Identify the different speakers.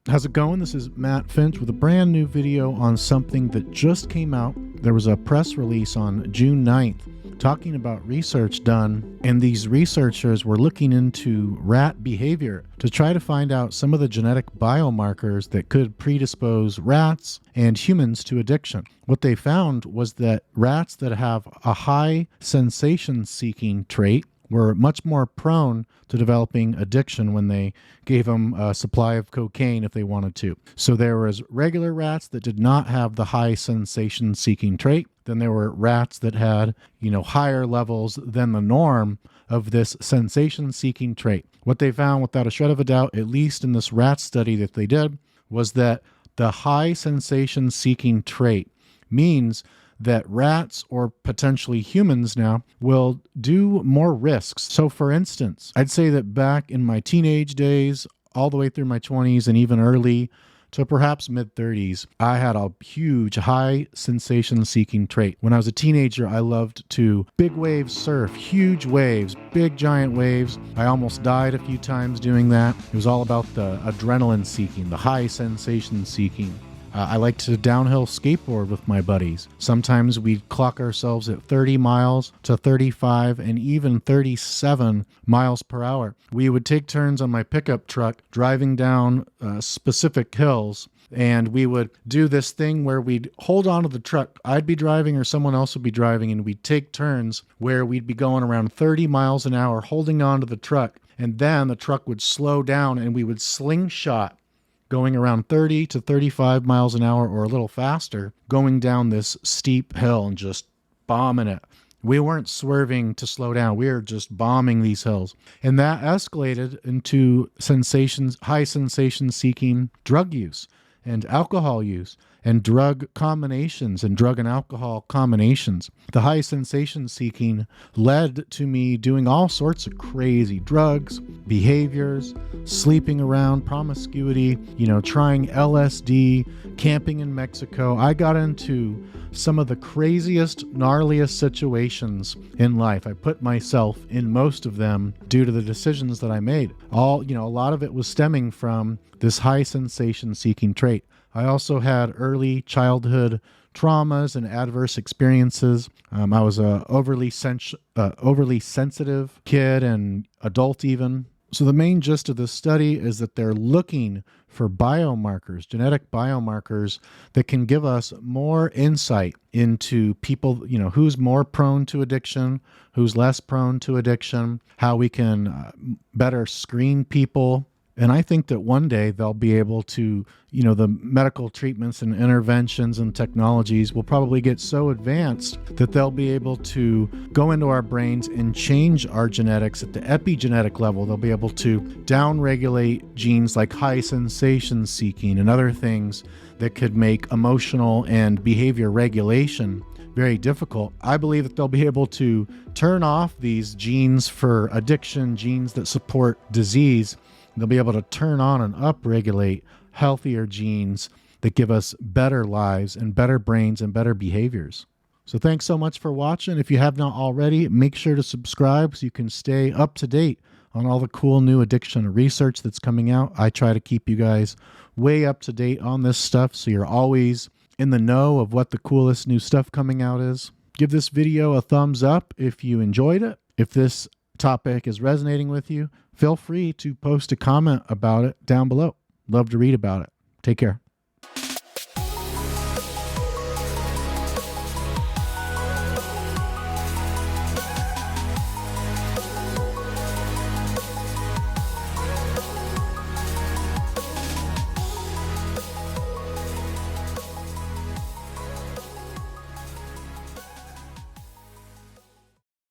Speaker 1: How's it going? This is Matt Finch with a brand new video on something that just came out. There was a press release on June 9th talking about research done, and these researchers were looking into rat behavior to try to find out some of the genetic biomarkers that could predispose rats and humans to addiction. What they found was that rats that have a high sensation-seeking trait were much more prone to developing addiction when they gave them a supply of cocaine if they wanted to. So there was regular rats that did not have the high sensation-seeking trait. Then there were rats that had, higher levels than the norm of this sensation-seeking trait. What they found, without a shred of a doubt, at least in this rat study that they did, was that the high sensation-seeking trait means that rats, or potentially humans now, will do more risks. So for instance, I'd say that back in my teenage days, all the way through my 20s and even early to perhaps mid-30s, I had a huge high sensation-seeking trait. When I was a teenager, I loved to big wave surf, huge waves, big giant waves. I almost died a few times doing that. It was all about the adrenaline seeking, the high sensation seeking. I like to downhill skateboard with my buddies. Sometimes we'd clock ourselves at 30 miles to 35 and even 37 miles per hour. We would take turns on my pickup truck driving down specific hills, and we would do this thing where we'd hold on to the truck. I'd be driving or someone else would be driving, and we'd take turns where we'd be going around 30 miles an hour holding on to the truck, and then the truck would slow down and we would slingshot going around 30 to 35 miles an hour or a little faster, going down this steep hill and just bombing it. We weren't swerving to slow down. We were just bombing these hills. And that escalated into high sensation-seeking drug use and alcohol use and drug combinations and drug and alcohol combinations. The high sensation seeking led to me doing all sorts of crazy drugs, behaviors, sleeping around, promiscuity, trying LSD, camping in Mexico. I got into some of the craziest, gnarliest situations in life. I put myself in most of them due to the decisions that I made. A lot of it was stemming from this high sensation seeking trait. I also had early childhood traumas and adverse experiences. I was a overly sensitive kid and adult even. So the main gist of this study is that they're looking for biomarkers, genetic biomarkers that can give us more insight into people, who's more prone to addiction, who's less prone to addiction, how we can better screen people. And I think that one day they'll be able to, the medical treatments and interventions and technologies will probably get so advanced that they'll be able to go into our brains and change our genetics at the epigenetic level. They'll be able to downregulate genes like high sensation seeking and other things that could make emotional and behavior regulation very difficult. I believe that they'll be able to turn off these genes for addiction, genes that support disease. They'll be able to turn on and upregulate healthier genes that give us better lives and better brains and better behaviors. So thanks so much for watching. If you have not already, make sure to subscribe so you can stay up to date on all the cool new addiction research that's coming out. I try to keep you guys way up to date on this stuff so you're always in the know of what the coolest new stuff coming out is. Give this video a thumbs up if you enjoyed it. If this topic is resonating with you, feel free to post a comment about it down below. Love to read about it. Take care.